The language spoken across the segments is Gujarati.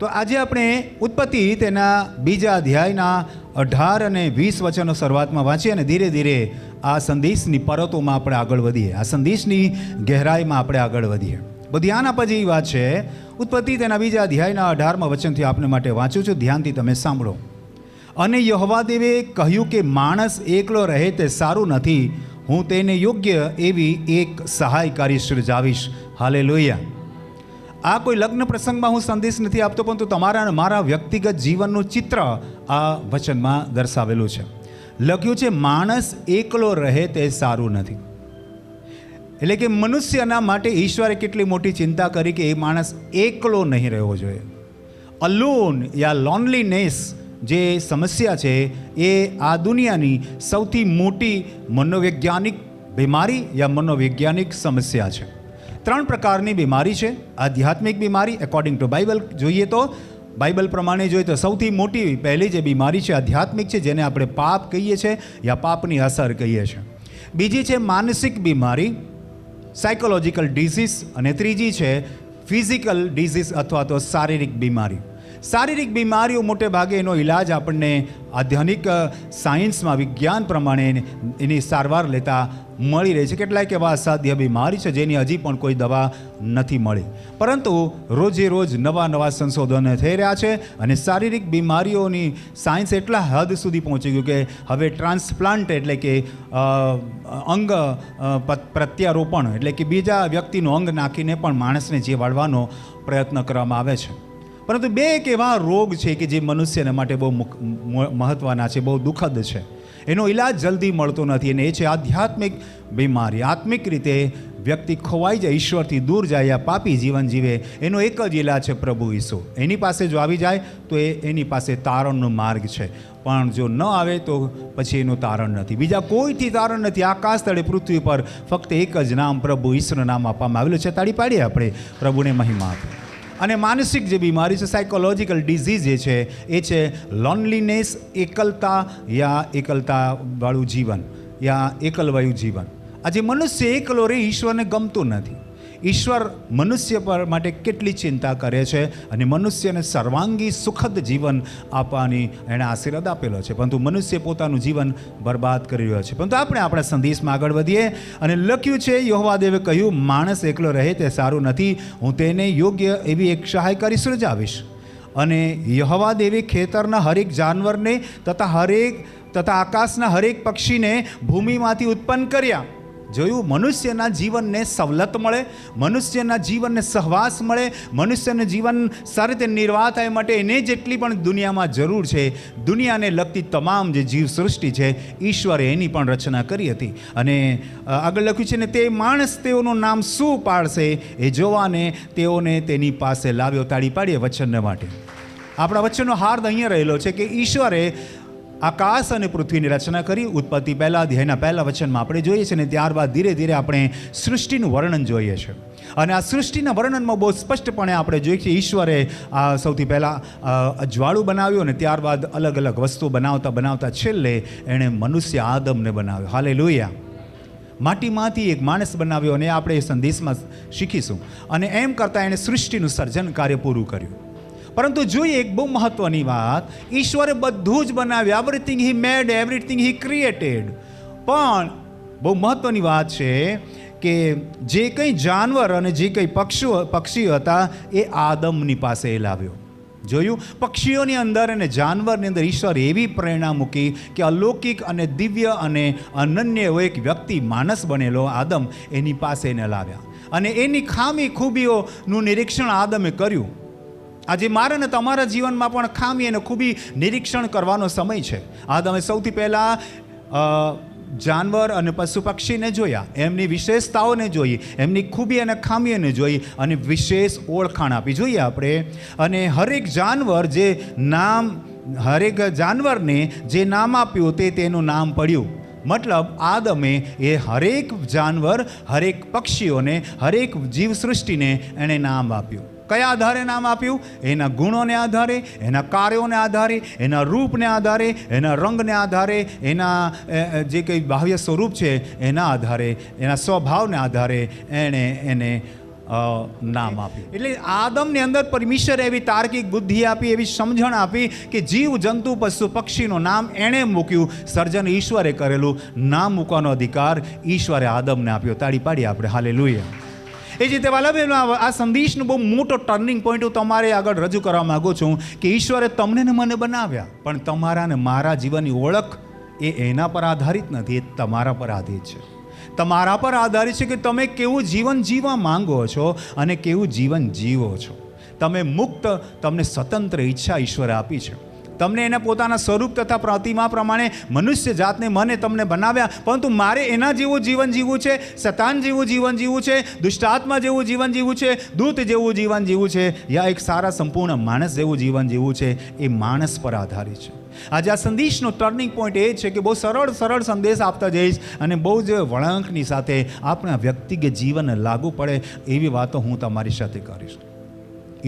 તો આજે આપણે ઉત્પત્તિ તેના બીજા અધ્યાયના 18 અને 20 વચનો શરૂઆતમાં વાંચીએ અને ધીરે ધીરે આ સંદેશની પરતોમાં આપણે આગળ વધીએ, આ સંદેશની ગહેરાઈમાં આપણે આગળ વધીએ. બહુ ધ્યાન આપવા જેવી વાત છે. ઉત્પત્તિ તેના બીજા અધ્યાયના 18મા વચનથી આપને માટે વાંચું છું, ધ્યાનથી તમે સાંભળો. અને યહોવા દેવે કહ્યું કે માણસ એકલો રહે તે સારું નથી, હું તેને યોગ્ય એવી એક સહાયકારી સર્જાવીશ. હાલેલુયા. આ કોઈ લગ્ન પ્રસંગમાં હું સંદેશ નથી આપતો, પરંતુ તમારા અને મારા વ્યક્તિગત જીવનનું ચિત્ર આ વચનમાં દર્શાવેલું છે. લખ્યું છે માણસ એકલો રહે તે સારું નથી. એટલે કે મનુષ્યના માટે ઈશ્વરે કેટલી મોટી ચિંતા કરી કે એ માણસ એકલો નહીં રહેવો જોઈએ. અલોન યા લોનલીનેસ જે સમસ્યા છે એ આ દુનિયાની સૌથી મોટી મનોવૈજ્ઞાનિક બીમારી યા મનોવૈજ્ઞાનિક સમસ્યા છે. 3 પ્રકારની બીમારી છે. આધ્યાત્મિક બીમારી એકોર્ડિંગ ટુ બાઇબલ જોઈએ તો, બાઇબલ પ્રમાણે જોઈએ તો સૌથી મોટી પહેલી જે બીમારી છે આધ્યાત્મિક છે, જેને આપણે પાપ કહીએ છીએ યા પાપની અસર કહીએ છીએ. બીજી છે માનસિક બીમારી, સાયકોલોજીકલ ડિઝીઝ, અને ત્રીજી છે ફિઝિકલ ડિઝીઝ અથવા તો શારીરિક બીમારી. શારીરિક બીમારીઓ મોટે ભાગે એનો ઈલાજ આપણને આધ્યાત્મિક સાયન્સમાં વિજ્ઞાન પ્રમાણે એની સારવાર લેતા મળી રહી છે. કેટલાક એવા અસાધ્ય બીમારી છે જેની હજી પણ કોઈ દવા નથી મળી, પરંતુ રોજે રોજ નવા સંશોધનો થઈ રહ્યા છે અને શારીરિક બીમારીઓની સાયન્સ એટલા હદ સુધી પહોંચી ગયું કે હવે ટ્રાન્સપ્લાન્ટ એટલે કે અંગ પ્રત્યારોપણ એટલે કે બીજા વ્યક્તિનું અંગ નાખીને પણ માણસને જીવાડવાનો પ્રયત્ન કરવામાં આવે છે. પરંતુ 2 એક એવા રોગ છે કે જે મનુષ્યને માટે બહુ મહત્ત્વના છે, બહુ દુઃખદ છે. એનો ઈલાજ જલ્દી મળતો નથી, અને એ છે આધ્યાત્મિક બીમારી. આત્મિક રીતે વ્યક્તિ ખોવાઈ જાય, ઈશ્વરથી દૂર જાય, યા પાપી જીવન જીવે. એનો એક જ ઈલાજ છે પ્રભુ ઈસુ. એની પાસે જો આવી જાય તો એની પાસે તારણનો માર્ગ છે, પણ જો ન આવે તો પછી એનું તારણ નથી. બીજા કોઈથી તારણ નથી. આકાશ તળે પૃથ્વી પર ફક્ત એક જ નામ પ્રભુ ઈસુનું નામ આપવામાં આવેલું છે. તાળી પાડીએ આપણે પ્રભુને મહિમા આપીએ. અને માનસિક જે બીમારી છે, સાયકોલોજીકલ ડિઝીઝ જે છે એ છે લોનલીનેસ, એકલતા યા એકલતાવાળું જીવન યા એકલવાયું જીવન. આજે મનુષ્ય એકલો રહે ઈશ્વરને ગમતું નથી. ઈશ્વર મનુષ્ય પર માટે કેટલી ચિંતા કરે છે અને મનુષ્યને સર્વાંગી સુખદ જીવન આપવાની એણે આશીર્વાદ આપેલો છે, પરંતુ મનુષ્ય પોતાનું જીવન બરબાદ કરી રહ્યો છે. પરંતુ આપણે આપણા સંદેશમાં આગળ વધીએ અને લખ્યું છે યહોવા દેવે કહ્યું માણસ એકલો રહે તે સારું નથી, હું તેને યોગ્ય એવી એક સહાયકારી સર્જાવીશ. અને યહોવા દેવે ખેતરના હરેક જાનવરને તથા આકાશના હરેક પક્ષીને ભૂમિમાંથી ઉત્પન્ન કર્યા. જોયું, મનુષ્યના જીવનને સવલત મળે, મનુષ્યના જીવનને સહવાસ મળે, મનુષ્યનું જીવન સારી રીતે નિર્વાહ થાય માટે એને જેટલી પણ દુનિયામાં જરૂર છે, દુનિયાને લગતી તમામ જે જીવ સૃષ્ટિ છે ઈશ્વરે એની પણ રચના કરી હતી. અને આગળ લખ્યું છે ને તે માણસ તેઓનું નામ શું પાડશે એ જોવાને તેઓને તેની પાસે લાવ્યો. તાળી પાડીએ વચનને માટે. આપણા વચનનો હાર્દ અહીંયા રહેલો છે કે ઈશ્વરે આકાશ અને પૃથ્વીની રચના કરી. ઉત્પત્તિ પહેલા અધ્યાયના પહેલા વચનમાં આપણે જોઈએ છીએ, અને ત્યારબાદ ધીરે ધીરે આપણે સૃષ્ટિનું વર્ણન જોઈએ છે. અને આ સૃષ્ટિના વર્ણનમાં બહુ સ્પષ્ટપણે આપણે જોઈએ છીએ ઈશ્વરે આ સૌથી પહેલાં અજવાળું બનાવ્યું અને ત્યારબાદ અલગ અલગ વસ્તુઓ બનાવતા છેલ્લે એણે મનુષ્ય આદમને બનાવ્યો. હાલેલુયા. માટીમાંથી એક માણસ બનાવ્યો અને આપણે એ સંદેશમાં શીખીશું. અને એમ કરતાં એણે સૃષ્ટિનું સર્જન કાર્ય પૂરું કર્યું. પરંતુ જોઈએ એક બહુ મહત્વની વાત, ઈશ્વરે બધું જ બનાવ્યું. એવરીથિંગ હી મેડ, એવરીથિંગ હી ક્રિએટેડ. પણ બહુ મહત્વની વાત છે કે જે કંઈ જાનવર અને જે કંઈ પક્ષીઓ હતા એ આદમની પાસે એ લાવ્યો. જોયું, પક્ષીઓની અંદર અને જાનવરની અંદર ઈશ્વર એવી પ્રેરણા મૂકી કે અલૌકિક અને દિવ્ય અને અનન્ય એવો એક વ્યક્તિ માણસ બનેલો આદમ એની પાસે એને લાવ્યા. અને એની ખામી ખૂબીઓનું નિરીક્ષણ આદમે કર્યું. આજે મારા અને તમારા જીવનમાં પણ ખામી અને ખૂબી નિરીક્ષણ કરવાનો સમય છે. આદમે સૌથી પહેલાં જાનવર અને પશુ પક્ષીને જોયા, એમની વિશેષતાઓને જોઈ, એમની ખૂબી અને ખામીઓને જોઈ અને વિશેષ ઓળખાણ આપી. જોઈએ આપણે, અને હરેક જાનવરને જે નામ આપ્યું તેનું નામ પડ્યું. મતલબ આદમે એ હરેક જાનવર, હરેક પક્ષીઓને, હરેક જીવસૃષ્ટિને એણે નામ આપ્યું. કયા આધારે નામ આપ્યું? એના ગુણોને આધારે, એના કાર્યોને આધારે, એના રૂપને આધારે, એના રંગને આધારે, એના જે કંઈ બાહ્ય સ્વરૂપ છે એના આધારે, એના સ્વભાવને આધારે એણે એને નામ આપ્યું. એટલે આદમને અંદર પરમેશ્વરે એવી તાર્કિક બુદ્ધિ આપી, એવી સમજણ આપી કે જીવ જંતુ પશુ પક્ષીનું નામ એણે મૂક્યું. સર્જન ઈશ્વરે કરેલું, નામ મૂકવાનો અધિકાર ઈશ્વરે આદમને આપ્યો. તાળી પાડીએ આપણે, હાલેલુયા. એ જ રીતે વાલા બહેનો, આ સંદેશનો બહુ મોટો ટર્નિંગ પોઈન્ટ હું તમારે આગળ રજૂ કરવા માગું છું કે ઈશ્વરે તમને ને મને બનાવ્યા, પણ તમારા ને મારા જીવનની ઓળખ એ એના પર આધારિત નથી, એ તમારા પર આધારિત છે. તમારા પર આધારિત છે કે તમે કેવું જીવન જીવવા માંગો છો અને કેવું જીવન જીવો છો. તમે મુક્ત, તમને સ્વતંત્ર ઈચ્છા ઈશ્વરે આપી છે. તમને એના પોતાના સ્વરૂપ તથા પ્રતિમા પ્રમાણે મનુષ્ય જાતને મને તમને બનાવ્યા, પરંતુ મારે એના જેવું જીવન જીવવું છે, શતાન જેવું જીવન જીવવું છે, દુષ્ટાત્મા જેવું જીવન જીવવું છે, દૂત જેવું જીવન જીવવું છે, યા એક સારા સંપૂર્ણ માણસ જેવું જીવન જીવવું છે. એ માણસ પર આધારિત છે. આજે આ સંદેશનો ટર્નિંગ પોઈન્ટ એ છે કે બહુ સરળ સંદેશ આપતા જઈશ અને બહુ જ વળાંકની સાથે આપણા વ્યક્તિગત જીવનને લાગુ પડે એવી વાતો હું તમારી સાથે કરીશ.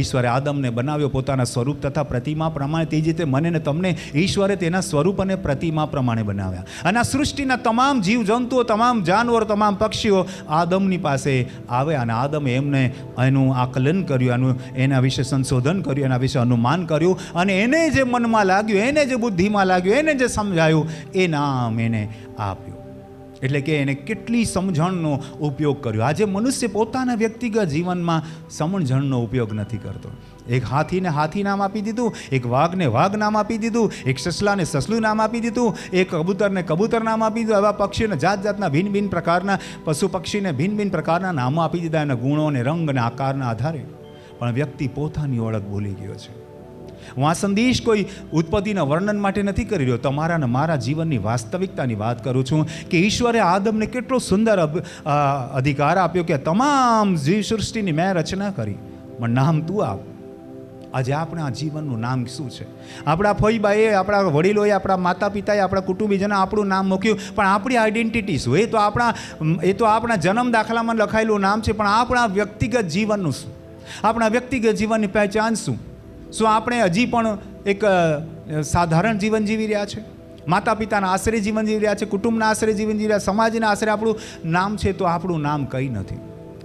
ઈશ્વરે આદમને બનાવ્યો પોતાના સ્વરૂપ તથા પ્રતિમા પ્રમાણે, તે જ રીતે મને ને તમને ઈશ્વરે તેના સ્વરૂપ અને પ્રતિમા પ્રમાણે બનાવ્યા. અને આ સૃષ્ટિના તમામ જીવજંતુઓ, તમામ જાનવરો, તમામ પક્ષીઓ આદમની પાસે આવ્યા અને આદમે એમને એનું આકલન કર્યું, એના વિશે સંશોધન કર્યું, એના વિશે અનુમાન કર્યું અને એને જે મનમાં લાગ્યું, એને જે બુદ્ધિમાં લાગ્યું, એને જે સમજાયું, એ નામ એને આપ્યું. એટલે કે એને કેટલી સમજણનો ઉપયોગ કર્યો. આજે મનુષ્ય પોતાના વ્યક્તિગત જીવનમાં સમજણનો ઉપયોગ નથી કરતો. એક હાથીને હાથી નામ આપી દીધું, એક વાઘને વાઘ નામ આપી દીધું, એક સસલાને સસલું નામ આપી દીધું, એક કબૂતરને કબૂતર નામ આપી દીધું. આવા પક્ષીઓને જાત જાતના ભિન્ન ભિન્ન પ્રકારના પશુ પક્ષીને ભિન્ન ભિન્ન પ્રકારના નામો આપી દીધા એના ગુણો અને રંગ અને આકારના આધારે. પણ વ્યક્તિ પોતાની ઓળખ ભૂલી ગયો છે. હું આ સંદેશ કોઈ ઉત્પત્તિના વર્ણન માટે નથી કરી રહ્યો, તમારા અને મારા જીવનની વાસ્તવિકતાની વાત કરું છું કે ઈશ્વરે આદમને કેટલો સુંદર અધિકાર આપ્યો કે તમામ જીવસૃષ્ટિની મેં રચના કરી, પણ નામ તું આપ. આજે આપણા જીવનનું નામ શું છે? આપણા ફોઈબાએ, આપણા વડીલોએ, આપણા માતા પિતાએ, આપણા કુટુંબીજોને આપણું નામ મૂક્યું, પણ આપણી આઈડેન્ટિટી શું? એ તો આપણા જન્મ દાખલામાં લખાયેલું નામ છે, પણ આપણા વ્યક્તિગત જીવનનું શું? આપણા વ્યક્તિગત જીવનની પહેચાન શું? શું આપણે હજી પણ એક સાધારણ જીવન જીવી રહ્યા છે? માતા પિતાના આશરે જીવન જીવી રહ્યા છે, કુટુંબના આશરે જીવન જીવી રહ્યા, સમાજના આશરે આપણું નામ છે, તો આપણું નામ કંઈ નથી.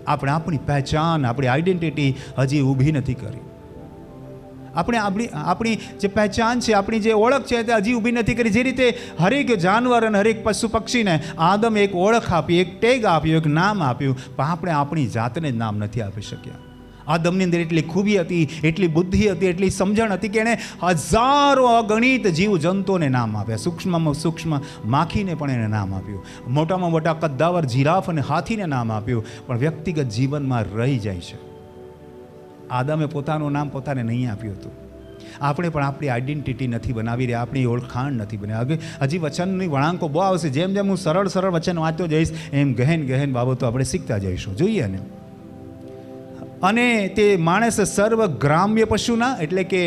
આપણે આપણી પહેચાન, આપણી આઈડેન્ટિટી હજી ઊભી નથી કરી. આપણે આપણી જે પહેચાન છે, આપણી જે ઓળખ છે, તે હજી ઊભી નથી કરી. જે રીતે હરેક જાનવર અને હરેક પશુ પક્ષીને આદમે એક ઓળખ આપી, એક ટેગ આપ્યું, એક નામ આપ્યું, પણ આપણે આપણી જાતને જ નામ નથી આપી શક્યા. આદમની અંદર એટલી ખૂબી હતી, એટલી બુદ્ધિ હતી, એટલી સમજણ હતી કે એણે હજારો અગણિત જીવજંતુઓને નામ આપ્યા. સૂક્ષ્મમાં સૂક્ષ્મ માખીને પણ એને નામ આપ્યું, મોટામાં મોટા કદ્દાવર જીરાફ અને હાથીને નામ આપ્યું, પણ વ્યક્તિગત જીવનમાં રહી જાય છે. આદમે પોતાનું નામ પોતાને નહીં આપ્યું હતું. આપણે પણ આપણી આઈડેન્ટિટી નથી બનાવી રહ્યા, આપણી ઓળખાણ નથી બનાવી. હજી વચનની વળાંકો બહુ આવશે. જેમ જેમ હું સરળ વચન વાંચતો જઈશ, એમ ગહેન બાબતો આપણે શીખતા જઈશું. જોઈએ ને. અને તે માણસ સર્વ ગ્રામ્ય પશુના, એટલે કે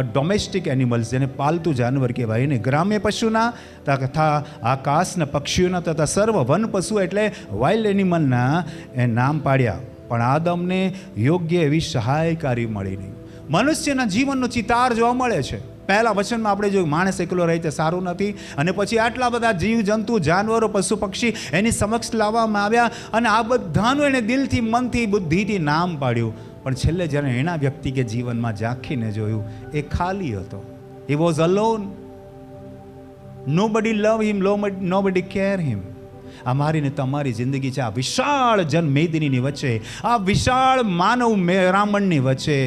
ડોમેસ્ટિક એનિમલ્સ, જેને પાલતુ જાનવર કહેવાય, એને ગ્રામ્ય પશુના તથા આકાશના પક્ષીઓના તથા સર્વ વન પશુ એટલે વાઇલ્ડ એનિમલના એ નામ પાડ્યા, પણ આદમને યોગ્ય એવી સહાયકારી મળી નહીં. મનુષ્યના જીવનનો ચિતાર જોવા મળે છે. પહેલા વચનમાં આપણે જોયું માણસ એકલો રહે તે સારું નથી, અને પછી આટલા બધા જીવજંતુ, જાનવરો, પશુ પક્ષી એની સમક્ષ લાવવામાં આવ્યા અને આ બધાનું એને દિલથી, મનથી, બુદ્ધિથી નામ પાડ્યું. પણ છેલ્લે જ્યારે એના વ્યક્તિગત જીવનમાં ઝાંખીને જોયું, એ ખાલી હતો. He was alone. Nobody love him, nobody care him. આ મારી ને તમારી જિંદગી છે. આ વિશાળ જનમેદનીની વચ્ચે, આ વિશાળ માનવ મેરામણની વચ્ચે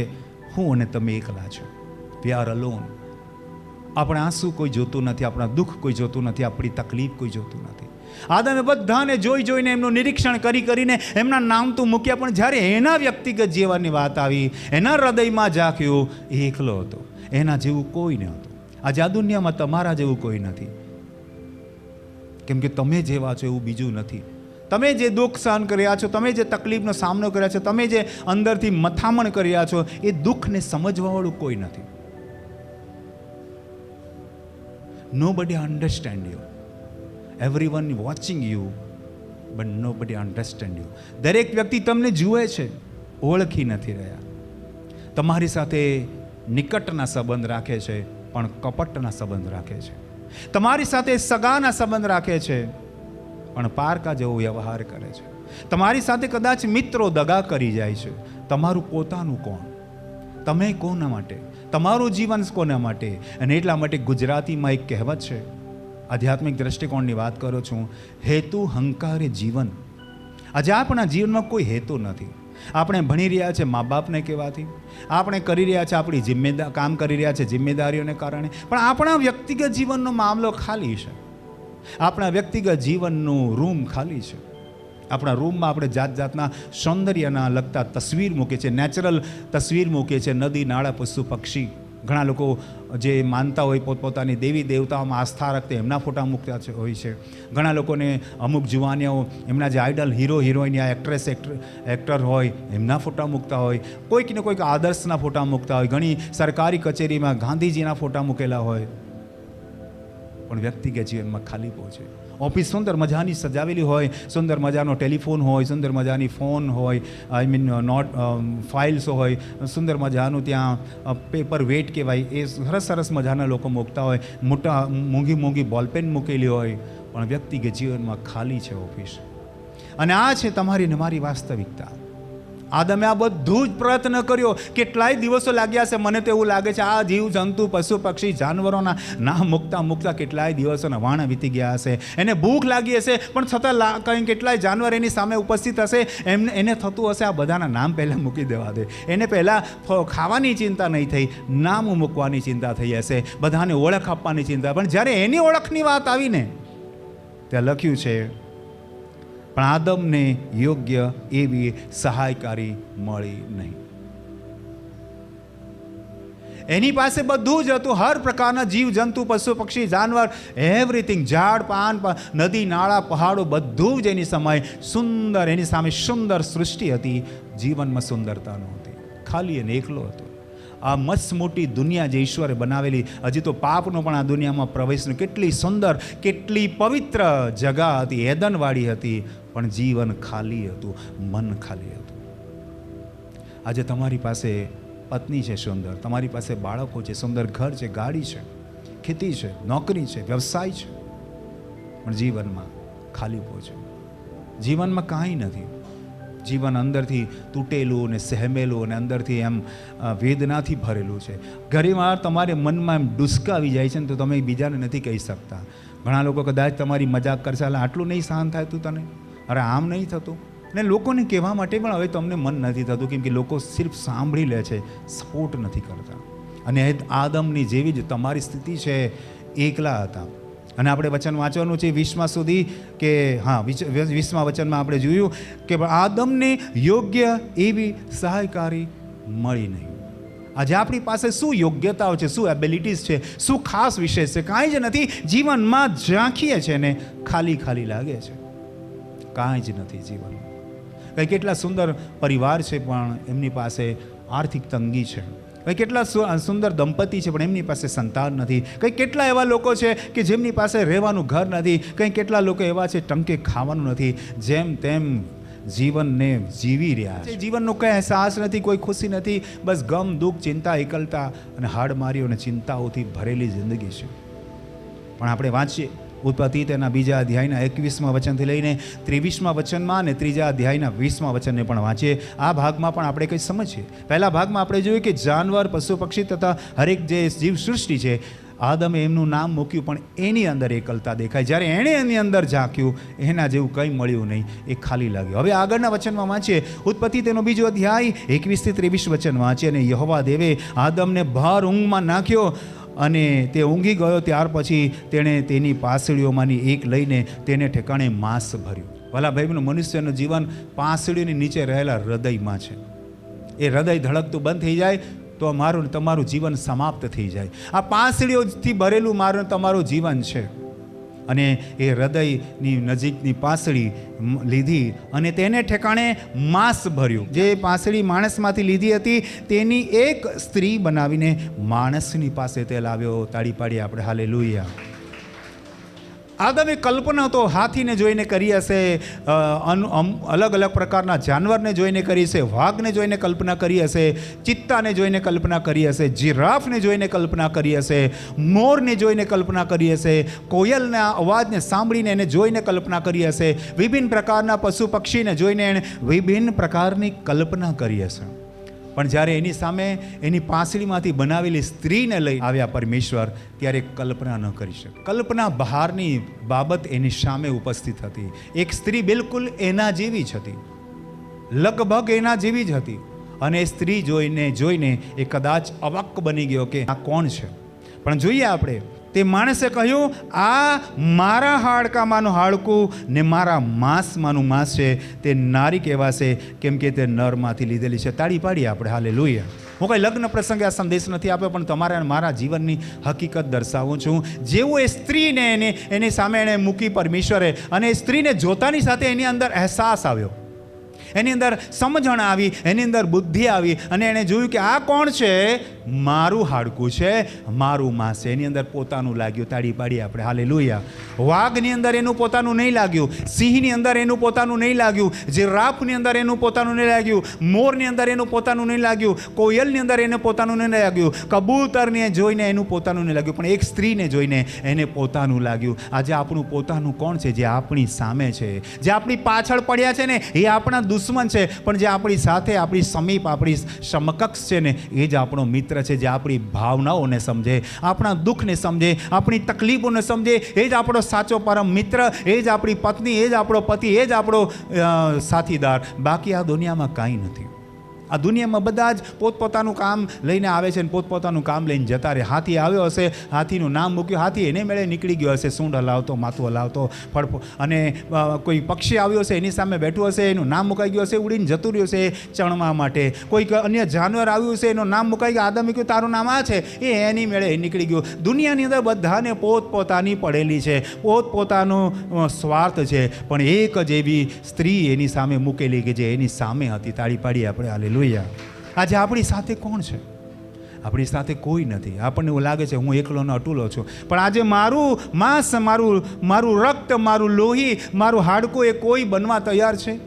હું અને તમે એકલા છો. We are alone. આપણા આંસુ કોઈ જોતું નથી, આપણા દુઃખ કોઈ જોતું નથી, આપણી તકલીફ કોઈ જોતું નથી. આદમે બધાને જોઈને એમનું નિરીક્ષણ કરીને એમના નામ તો મૂક્યા, પણ જ્યારે એના વ્યક્તિગત જીવનની વાત આવી, એના હૃદયમાં ઝાંખ્યું, એ એકલો હતો. એના જેવું કોઈ ન હતું. આજે આ દુનિયામાં તમારા જેવું કોઈ નથી, કેમ કે તમે જેવા છો એવું બીજું નથી. તમે જે દુઃખ સહન કર્યા છો, તમે જે તકલીફનો સામનો કર્યા છો, તમે જે અંદરથી મથામણ કર્યા છો, એ દુઃખને સમજવાવાળું કોઈ નથી. Nobody understand you. Everyone watching you, but nobody understand you. દરેક વ્યક્તિ તમને જુએ છે, ઓળખી નથી રહ્યા. તમારી સાથે નિકટના સંબંધ રાખે છે, પણ કપટના સંબંધ રાખે છે. તમારી સાથે સગાના સંબંધ રાખે છે, પણ પારકા જેવો વ્યવહાર કરે છે. તમારી સાથે કદાચ મિત્રો દગા કરી જાય છે. તમારું પોતાનું કોણ? તમે કોના માટે? તમારું જીવન કોના માટે? અને એટલા માટે ગુજરાતીમાં એક કહેવત છે, આધ્યાત્મિક દ્રષ્ટિકોણની વાત કરું છું, હેતુ હંકારે જીવન. આજે આપણા જીવનમાં કોઈ હેતુ નથી. આપણે ભણી રહ્યા છે મા બાપને કહેવાથી, આપણે કરી રહ્યા છે આપણી કામ કરી રહ્યા છે જિમ્મેદારીઓને કારણે, પણ આપણા વ્યક્તિગત જીવનનો મામલો ખાલી છે. આપણા વ્યક્તિગત જીવનનું રૂમ ખાલી છે. આપણા રૂમમાં આપણે જાત જાતના સૌંદર્યના લગતા તસવીર મૂકીએ છીએ, નેચરલ તસવીર મૂકીએ છીએ, નદી નાળા પશુ પક્ષી. ઘણા લોકો જે માનતા હોય પોતપોતાની દેવી દેવતાઓમાં આસ્થા રાખતે એમના ફોટા મૂકતા હોય છે. ઘણા લોકોને અમુક જુવાનીઓ એમના જે આઈડલ હીરો હિરોઈન યા એક્ટર હોય એમના ફોટા મૂકતા હોય, કોઈકને કોઈક આદર્શના ફોટા મૂકતા હોય, ઘણી સરકારી કચેરીમાં ગાંધીજીના ફોટા મૂકેલા હોય, પણ વ્યક્તિગત જીવનમાં ખાલી પહોંચે. ઓફિસ સુંદર મજાની સજાવેલી હોય, સુંદર મજાનો ટેલિફોન હોય, સુંદર મજાની ફોન હોય, ફાઇલ્સ હોય, સુંદર મજાનું ત્યાં પેપર વેટ કહેવાય એ સરસ સરસ મજાના લોકો મૂકતા હોય, મોટા મોંઘી બોલપેન મૂકેલી હોય, પણ વ્યક્તિગત જીવનમાં ખાલી છે ઓફિસ. અને આ છે તમારી ને મારી વાસ્તવિકતા. આદમે આ બધું જ પ્રયત્ન કર્યો, કેટલાય દિવસો લાગ્યા છે. મને તો એવું લાગે છે આ જીવ જંતુ પશુ પક્ષી જાનવરોના નામ મૂકતા કેટલાય દિવસોના વાણા વીતી ગયા હશે. એને ભૂખ લાગી હશે, પણ છતાં કંઈ કેટલાય જાનવર એની સામે ઉપસ્થિત હશે, એને થતું હશે આ બધાના નામ પહેલાં મૂકી દેવા દે. એને પહેલાં ખાવાની ચિંતા નહીં થઈ, નામ મૂકવાની ચિંતા થઈ હશે, બધાને ઓળખ આપવાની ચિંતા. પણ જ્યારે એની ઓળખની વાત આવીને ત્યાં લખ્યું છે, પણ આદમને યોગ્ય એવી સહાયકારી મળી નહીં. એની પાસે બધું જ હતું, હર પ્રકારના જીવ જંતુ પશુ પક્ષી જાનવર એવરીથિંગ, ઝાડ પાન નદી નાળા પહાડો બધું જ એની સમય સુંદર, એની સામે સુંદર સૃષ્ટિ હતી. જીવનમાં સુંદરતા નહોતી, ખાલી અને એકલો હતો. આ મસ્ત મોટી દુનિયા જે ઈશ્વરે બનાવેલી, હજી તો પાપનો પણ આ દુનિયામાં પ્રવેશનું, કેટલી સુંદર કેટલી પવિત્ર જગા હતી, એદનવાળી હતી, પણ જીવન ખાલી હતું, મન ખાલી હતું. આજે તમારી પાસે પત્ની છે સુંદર, તમારી પાસે બાળકો છે, સુંદર ઘર છે, ગાડી છે, ખેતી છે, નોકરી છે, વ્યવસાય છે, પણ જીવનમાં ખાલી પહોંચે. જીવનમાં કાંઈ નથી. જીવન અંદરથી તૂટેલું અને સહેમેલું અને અંદરથી એમ વેદનાથી ભરેલું છે. ઘણીવાર તમારે મનમાં એમ ડુસકા આવી જાય છે ને, તો તમે બીજાને નથી કહી શકતા. ઘણા લોકો કદાચ તમારી મજાક કરશે, આટલું નહીં સહન થાય તું તને, અરે આમ નહીં થતું. ને લોકોને કહેવા માટે પણ હવે તમને મન નથી થતું, કેમ કે લોકો સિર્ફ સાંભળી લે છે, સપોર્ટ નથી કરતા. અને આદમની જેવી જ તમારી સ્થિતિ છે, એકલા હતા. અને આપણે વચન વાંચવાનું છે 20મા સુધી, કે હા 20મા વચનમાં આપણે જોયું કે આદમને યોગ્ય એવી સહાયકારી મળી નહીં. આજે આપણી પાસે શું યોગ્યતાઓ છે, શું એબિલિટીઝ છે, શું ખાસ વિશેષ છે? કાંઈ જ નથી. જીવનમાં ઝાંખીએ છે ને ખાલી ખાલી લાગે છે, કાંઈ જ નથી જીવનમાં. કંઈ કેટલા સુંદર પરિવાર છે, પણ એમની પાસે આર્થિક તંગી છે. કંઈ કેટલા સુંદર દંપતી છે, પણ એમની પાસે સંતાન નથી. કંઈ કેટલા એવા લોકો છે કે જેમની પાસે રહેવાનું ઘર નથી. કંઈ કેટલા લોકો એવા છે ટંકે ખાવાનું નથી. જેમ તેમ જીવનને જીવી રહ્યા છે. જીવનનો કંઈ અહેસાસ નથી, કોઈ ખુશી નથી. બસ ગમ દુઃખ ચિંતા એકલતા અને હાડમારીઓ અને ચિંતાઓથી ભરેલી જિંદગી છે. પણ આપણે વાંચીએ ઉત્પત્તિ તેના 2 અધ્યાયના 21મા વચનથી લઈને 23મા વચનમાં અને 3 અધ્યાયના 20મા વચનને પણ વાંચીએ. આ ભાગમાં પણ આપણે કંઈ સમજીએ. પહેલા ભાગમાં આપણે જોયું કે જાનવર પશુ પક્ષી તથા હરેક જે જીવ સૃષ્ટિ છે, આદમે એમનું નામ મૂક્યું, પણ એની અંદર એકલતા દેખાય. જ્યારે એણે એની અંદર ઝાંક્યું, એના જેવું કંઈ મળ્યું નહીં, એ ખાલી લાગ્યું. હવે આગળના વચનમાં વાંચીએ. ઉત્પત્તિ તેનો 2 અધ્યાય 21થી 23 વચન વાંચીએ. અને યહોવા દેવે આદમને ભાર ઊંઘમાં નાખ્યો, અને તે ઊંઘી ગયો. ત્યાર પછી તેણે તેની પાંસળીઓમાંની એક લઈને તેને ઠેકાણે માંસ ભર્યું. ભલા ભાઈનું મનુષ્યનું જીવન પાંસળીઓની નીચે રહેલા હૃદયમાં છે. એ હૃદય ધડકતું બંધ થઈ જાય તો મારું તમારું જીવન સમાપ્ત થઈ જાય. આ પાંસળીઓથી ભરેલું મારું તમારું જીવન છે. અને એ હૃદયની નજીકની પાંસળી લીધી અને તેને ઠેકાણે માંસ ભર્યું. જે પાંસળી માણસમાંથી લીધી હતી તેની એક સ્ત્રી બનાવીને માણસની પાસે તે લાવ્યો. તાળી પાડીએ આપણે હાલેલુયા. આદમે કલ્પના તો હાથીને જોઈને કરી હશે, અલગ અલગ પ્રકારના જાનવરને જોઈને કરી હશે, વાઘને જોઈને કલ્પના કરી હશે, ચિત્તાને જોઈને કલ્પના કરી હશે, જીરાફને જોઈને કલ્પના કરી હશે, મોરને જોઈને કલ્પના કરી હશે, કોયલના અવાજને સાંભળીને એને જોઈને કલ્પના કરી હશે, વિભિન્ન પ્રકારના પશુ પક્ષીને જોઈને એણે વિભિન્ન પ્રકારની કલ્પના કરી હશે. પણ જ્યારે એની સામે એની પાંસળીમાંથી બનાવેલી સ્ત્રીને લઈ આવ્યા પરમેશ્વર, ત્યારે કલ્પના ન કરી શકે. કલ્પના બહારની બાબત એની સામે ઉપસ્થિત હતી. એક સ્ત્રી બિલકુલ એના જેવી જ હતી, લગભગ એના જેવી જ હતી. અને એ સ્ત્રી જોઈને એ કદાચ અવાક બની ગયો કે આ કોણ છે. પણ જોઈએ આપણે, તે માણસે કહ્યું, આ મારા હાડકામાંનું હાડકું ને મારા માંસમાંનું માંસ છે. તે નારી કહેવાશે, કેમ કે તે નરમાંથી લીધેલી છે. તાળી પાડીએ આપણે, હાલેલુયા. હું કંઈ લગ્ન પ્રસંગે આ સંદેશ નથી આપ્યો, પણ તમારા અને મારા જીવનની હકીકત દર્શાવું છું. જેવું એ સ્ત્રીને એની સામે એણે મૂકી પરમેશ્વરે, અને એ સ્ત્રીને જોતાની સાથે એની અંદર અહેસાસ આવ્યો, એની અંદર સમજણ આવી, એની અંદર બુદ્ધિ આવી, અને એણે જોયું કે આ કોણ છે, મારું હાડકું છે, મારું માંસ છે. એની અંદર પોતાનું લાગ્યું. તાળી પાડીએ આપણે, હાલેલુયા. વાઘની અંદર એનું પોતાનું નહીં લાગ્યું, સિંહની અંદર એનું પોતાનું નહીં લાગ્યું, જીરાફની અંદર એનું પોતાનું નહીં લાગ્યું, મોરની અંદર એનું પોતાનું નહીં લાગ્યું, કોયલની અંદર એને પોતાનું નહીં લાગ્યું, કબૂતરને જોઈને એનું પોતાનું નહીં લાગ્યું, પણ એક સ્ત્રીને જોઈને એને પોતાનું લાગ્યું. આજે આપણું પોતાનું કોણ છે? જે આપણી સામે છે, જે આપણી પાછળ પડ્યા છે ને, એ આપણા દુશ્મન છે, પણ જે આપણી સાથે, આપણી સમીપ, આપણી સમકક્ષ છે ને, એ જ આપણો મિત્ર છે. જે આપણી ભાવનાઓને સમજે, આપણા દુઃખને સમજે, આપણી તકલીફોને સમજે, એ જ આપણો સાચો પરમ મિત્ર, એ જ આપણી પત્ની, એ જ આપણો પતિ, એ જ આપણો સાથીદાર. બાકી આ દુનિયામાં કાંઈ નથી. આ દુનિયામાં બધા જ પોતપોતાનું કામ લઈને આવે છે, ને પોતપોતાનું કામ લઈને જતા રહે. હાથી આવ્યો હશે, હાથીનું નામ મૂક્યું, હાથી એને મેળે નીકળી ગયો હશે, સૂંઢ હલાવતો, માથું હલાવતો, ફળફો. અને કોઈ પક્ષી આવ્યો હશે, એની સામે બેઠું હશે, એનું નામ મુકાઈ ગયું હશે, ઉડીને જતું રહ્યું હશે ચણવા માટે. કોઈક અન્ય જાનવર આવ્યું હશે, એનું નામ મુકાઈ ગયું, આદમે કહ્યું તારું નામ આ છે, એ એની મેળે નીકળી ગયું. દુનિયાની અંદર બધાને પોતપોતાની પડેલી છે, પોતપોતાનો સ્વાર્થ છે, પણ એક જ એવી સ્ત્રી એની સામે મૂકેલી કે જે એની સામે હતી. તાળી પાડીએ આપણે, હાલેલુયા. આજે આપણી સાથે કોણ છે? આપણી સાથે કોઈ નથી. આપણને એવું લાગે છે હું એકલોનો અટુલો છું, પણ આજે મારું માંસ, મારું રક્ત, મારું લોહી, મારું હાડકું એ કોઈ બનવા તૈયાર છે?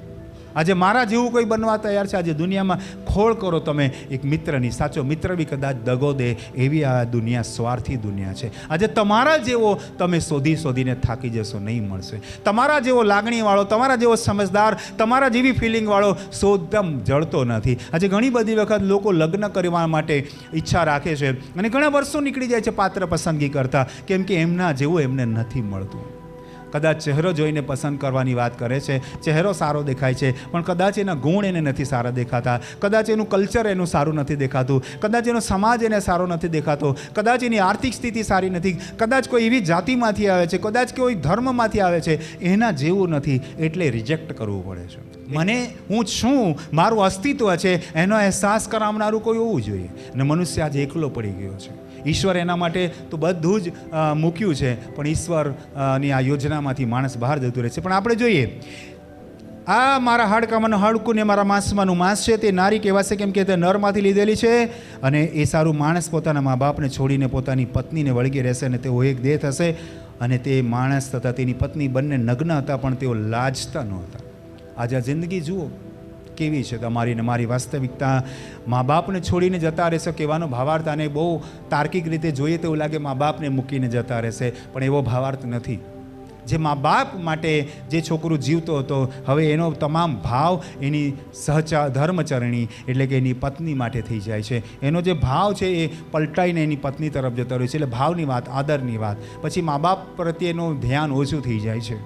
આજે મારા જેવું કોઈ બનવા તૈયાર છે? આજે દુનિયામાં ખોળ કરો તમે એક મિત્રની, સાચો મિત્ર બી કદાચ દગો દે, એવી આ દુનિયા સ્વાર્થી દુનિયા છે. આજે તમારા જેવો તમે શોધીને થાકી જશો, નહીં મળશે. તમારા જેવો લાગણીવાળો, તમારા જેવો સમજદાર, તમારા જેવી ફિલિંગવાળો શોધમ જળતો નથી. આજે ઘણી બધી વખત લોકો લગ્ન કરવા માટે ઈચ્છા રાખે છે, અને ઘણા વર્ષો નીકળી જાય છે પાત્ર પસંદગી કરતા, કેમ કે એમના જેવું એમને નથી મળતું. કદાચ ચહેરો જોઈને પસંદ કરવાની વાત કરે છે, ચહેરો સારો દેખાય છે, પણ કદાચ એના ગુણ એને નથી સારા દેખાતા, કદાચ એનું કલ્ચર એનું સારું નથી દેખાતું, કદાચ એનો સમાજ એને સારો નથી દેખાતો, કદાચ એની આર્થિક સ્થિતિ સારી નથી, કદાચ કોઈ એવી જાતિમાંથી આવે છે, કદાચ કોઈ ધર્મમાંથી આવે છે, એના જેવું નથી, એટલે રિજેક્ટ કરવું પડે છે. મને હું છું, મારું અસ્તિત્વ છે, એનો અહેસાસ કરાવનારું કોઈ હોવું જોઈએ. અને મનુષ્ય આજે એકલો પડી ગયો છે. ઈશ્વર એના માટે તો બધું જ મૂક્યું છે, પણ ઈશ્વરની આ યોજનામાંથી માણસ બહાર જતું રહે છે. પણ આપણે જોઈએ, આ મારા હાડકામાંનું હાડકું ને મારા માંસમાંનું માંસ છે. તે નારી કહેવાશે, કેમ કે તે નરમાંથી લીધેલી છે. અને એ સારું માણસ પોતાના મા બાપને છોડીને પોતાની પત્નીને વળગી રહેશે, અને તેઓ એક દેહ થશે. અને તે માણસ તથા તેની પત્ની બંને નગ્ન હતા, પણ તેઓ લાજતા નહોતા. આજે આ જિંદગી જુઓ કેવી છે તમારી ને મારી વાસ્તવિકતા. મા બાપને છોડીને જતા રહેશે કહેવાનો ભાવાર્થ, આને બહુ તાર્કિક રીતે જોઈએ તો એવું લાગે મા બાપને મૂકીને જતા રહેશે, પણ એવો ભાવાર્થ નથી. જે મા બાપ માટે જે છોકરો જીવતો હતો, હવે એનો તમામ ભાવ એની ધર્મચરણી એટલે કે એની પત્ની માટે થઈ જાય છે. એનો જે ભાવ છે એ પલટાઈને એની પત્ની તરફ જતો રહે છે. એટલે ભાવની વાત, આદરની વાત, પછી મા બાપ પ્રત્યેનું ધ્યાન ઓછું થઈ જાય છે.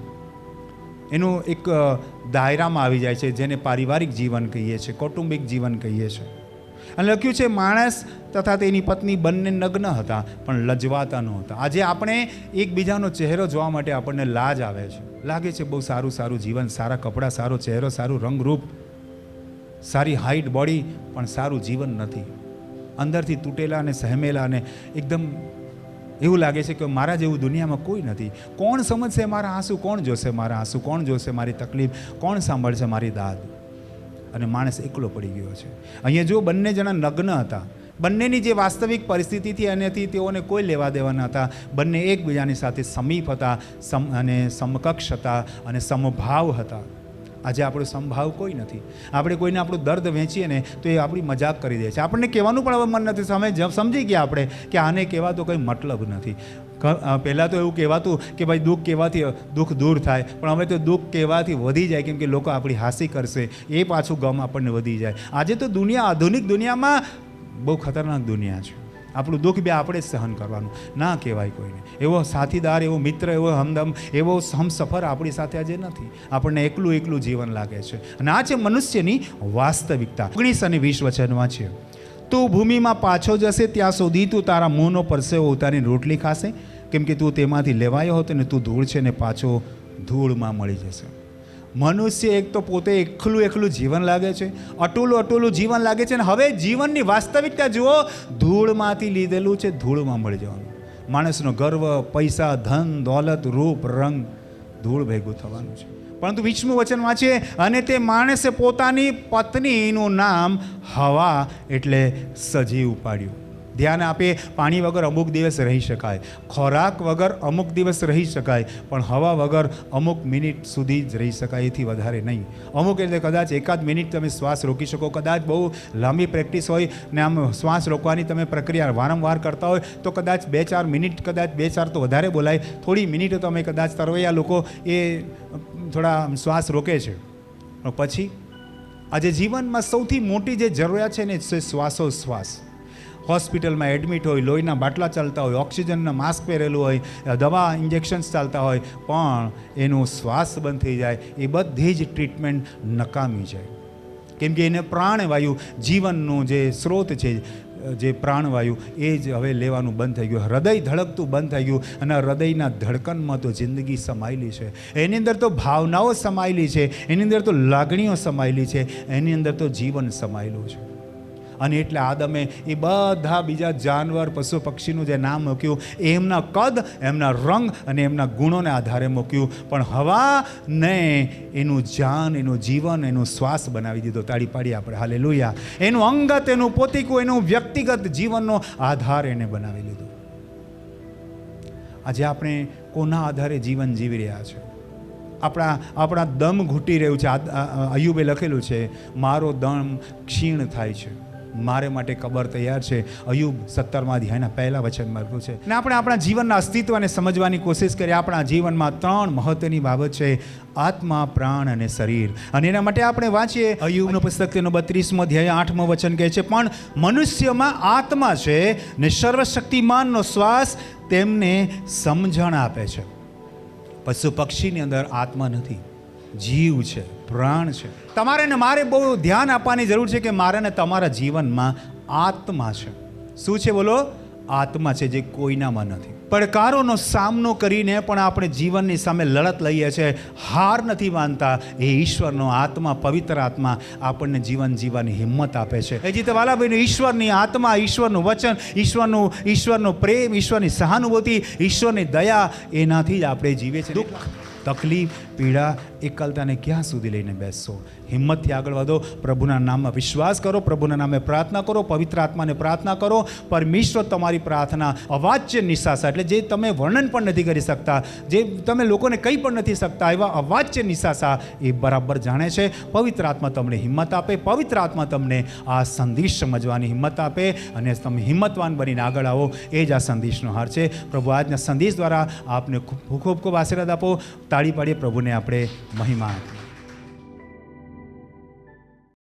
એનું એક દાયરામાં આવી જાય છે, જેને પારિવારિક જીવન કહીએ છીએ, કૌટુંબિક જીવન કહીએ છીએ. અને લખ્યું છે માણસ તથા તેની પત્ની બંને નગ્ન હતા, પણ લજવાતા નહોતા. આજે આપણે એકબીજાનો ચહેરો જોવા માટે આપણને લાજ આવે છે. લાગે છે બહુ સારું જીવન, સારા કપડાં, સારો ચહેરો, સારું રંગરૂપ, સારી હાઈટ, બોડી, પણ સારું જીવન નથી. અંદરથી તૂટેલા અને સહેમેલા, અને એકદમ એવું લાગે છે કે મારા જેવું દુનિયામાં કોઈ નથી. કોણ સમજશે મારા આંસુ? કોણ જોશે મારા આંસુ? કોણ જોશે મારી તકલીફ? કોણ સાંભળશે મારી દાદ? અને માણસ એકલો પડી ગયો છે. અહીંયા જો બંને જણા નગ્ન હતા, બંનેની જે વાસ્તવિક પરિસ્થિતિથી એનાથી તેઓને કોઈ લેવા દેવા ન હતા. બંને એકબીજાની સાથે સમીપ હતા અને સમકક્ષ હતા અને સમભાવ હતા. આજે આપણો સમભાવ કોઈ નથી. આપણે કોઈને આપણું દર્દ વેચીએ ને તો એ આપણી મજાક કરી દે છે. આપણને કહેવાનું પણ હવે મન નથી. સમજી ગયા આપણે કે આને કહેવાતો કંઈ મતલબ નથી. પહેલાં તો એવું કહેવાતું કે ભાઈ દુઃખ કહેવાથી દુઃખ દૂર થાય, પણ હવે તો દુઃખ કહેવાથી વધી જાય, કેમ કે લોકો આપણી હાંસી કરશે, એ પાછું ગમ આપણને વધી જાય. આજે તો દુનિયા, આધુનિક દુનિયામાં બહુ ખતરનાક દુનિયા છે. આપણું દુઃખ બે આપણે જ સહન કરવાનું, ના કહેવાય કોઈને. એવો સાથીદાર, એવો મિત્ર, એવો હમદમ, એવો હમસફર આપણી સાથે આજે નથી. આપણને એકલું એકલું જીવન લાગે છે. અને આ છે મનુષ્યની વાસ્તવિકતા. 19 અને 20 વચનમાં છે, તું ભૂમિમાં પાછો જશે ત્યાં સુધી તું તારા મોંનો પરસેવો ઉતારીને રોટલી ખાશે, કેમ કે તું તેમાંથી લેવાયો હતો ને તું ધૂળ છે ને પાછો ધૂળમાં મળી જશે. મનુષ્ય એક તો પોતે એકલું જીવન લાગે છે, અટૂલું જીવન લાગે છે. અને હવે જીવનની વાસ્તવિકતા જુઓ, ધૂળમાંથી લીધેલું છે, ધૂળમાં મળી જવાનું. માણસનો ગર્વ, પૈસા, ધન, દોલત, રૂપ, રંગ ધૂળ ભેગું થવાનું છે. પરંતુ 20મું વચન વાંચીએ, અને તે માણસે પોતાની પત્નીનું નામ હવા એટલે સજીવ પાડ્યું. ધ્યાન આપે, પાણી વગર અમુક દિવસ રહી શકાય, ખોરાક વગર અમુક દિવસ રહી શકાય, પણ હવા વગર અમુક મિનિટ સુધી જ રહી શકાય, એથી વધારે નહીં. અમુક એટલે કદાચ એકાદ મિનિટ તમે શ્વાસ રોકી શકો. કદાચ બહુ લાંબી પ્રેક્ટિસ હોય ને આમ શ્વાસ રોકવાની તમે પ્રક્રિયા વારંવાર કરતા હોય તો કદાચ 2-4 મિનિટ, કદાચ 2-4 તો વધારે બોલાય, થોડી મિનિટો તમે કદાચ તરવૈયા લોકો એ થોડા શ્વાસ રોકે છે. પણ પછી આજે જીવનમાં સૌથી મોટી જે જરૂરિયાત છે ને છે શ્વાસોશ્વાસ. હોસ્પિટલમાં એડમિટ હોય, લોહીના બાટલા ચાલતા હોય, ઓક્સિજનના માસ્ક પહેરેલું હોય, દવા ઇન્જેક્શન્સ ચાલતા હોય, પણ એનો શ્વાસ બંધ થઈ જાય, એ બધી જ ટ્રીટમેન્ટ નકામી જાય. કેમ કે એને પ્રાણવાયુ, જીવનનું જે સ્ત્રોત છે, જે પ્રાણવાયુ, એ જ હવે લેવાનું બંધ થઈ ગયું. હૃદય ધડકતું બંધ થઈ ગયું. અને હૃદયના ધડકનમાં તો જિંદગી સમાયેલી છે, એની અંદર તો ભાવનાઓ સમાયેલી છે, એની અંદર તો લાગણીઓ સમાયેલી છે, એની અંદર તો જીવન સમાયેલું છે. અને એટલે આદમે એ બધા બીજા જાનવર, પશુ પક્ષીનું જે નામ મૂક્યું એમના કદ, એમના રંગ અને એમના ગુણોને આધારે મૂક્યું. પણ હવાને એનું જાન, એનું જીવન, એનું શ્વાસ બનાવી દીધો. તાળી પાડીએ આપણે, હાલેલુયા. એનું અંગત, એનું પોતિકું, એનું વ્યક્તિગત જીવનનો આધાર એને બનાવી લીધો. આજે આપણે કોના આધારે જીવન જીવી રહ્યા છે? આપણા દમ ઘૂંટી રહ્યું છે. અયુબે લખેલું છે, મારો દમ ક્ષીણ થાય છે, મારે માટે કબર તૈયાર છે. અયુબ 17મા અધ્યાયના 1લા વચનમાં લખ્યું છે. અને આપણે આપણા જીવનના અસ્તિત્વને સમજવાની કોશિશ કરીએ. આપણા જીવનમાં 3 મહત્વની બાબત છે, આત્મા, પ્રાણ અને શરીર. અને એના માટે આપણે વાંચીએ અયુબનું પુસ્તક, તેનો 32મો અધ્યાય 8મું વચન કહે છે, પણ મનુષ્યમાં આત્મા છે ને સર્વશક્તિમાનનો શ્વાસ તેમને સમજણ આપે છે. પશુ પક્ષીની અંદર આત્મા નથી, જીવ છે, પ્રાણ છે. તમારે ને મારે બહુ ધ્યાન આપવાની જરૂર છે કે મારે ને તમારા જીવનમાં આત્મા છે. શું છે બોલો? આત્મા છે, જે કોઈનામાં નથી. પડકારોનો સામનો કરીને પણ આપણે જીવનની સામે લડત લઈએ છીએ, હાર નથી માનતા. એ ઈશ્વરનો આત્મા, પવિત્ર આત્મા આપણને જીવન જીવવાની હિંમત આપે છે. એ જીતે વાલાભાઈનું ઈશ્વરની આત્મા, ઈશ્વરનું વચન, ઈશ્વરનો પ્રેમ, ઈશ્વરની સહાનુભૂતિ, ઈશ્વરની દયા, એનાથી જ આપણે જીવીએ છીએ. દુઃખ, તકલીફ, પીડા, એકલતાને ક્યાં સુધી લઈને બેસશો? હિંમતથી આગળ વધો. પ્રભુના નામમાં વિશ્વાસ કરો, પ્રભુના નામે પ્રાર્થના કરો, પવિત્ર આત્માને પ્રાર્થના કરો. પરમેશ્વર તમારી પ્રાર્થના અવાચ્ય નિશાસા, એટલે જે તમે વર્ણન પણ નથી કરી શકતા, જે તમે લોકોને કંઈ પણ નથી શકતા, એવા અવાચ્ય નિશાસા એ બરાબર જાણે છે. પવિત્ર આત્મા તમને હિંમત આપે, પવિત્ર આત્મા તમને આ સંદેશ સમજવાની હિંમત આપે અને તમે હિંમતવાન બનીને આગળ આવો. એ જ આ સંદેશનો હાર છે. પ્રભુ આજના સંદેશ દ્વારા આપને ખૂબ ખૂબ આશીર્વાદ આપો. તાળી પાડીએ, પ્રભુને આપણે મહિમા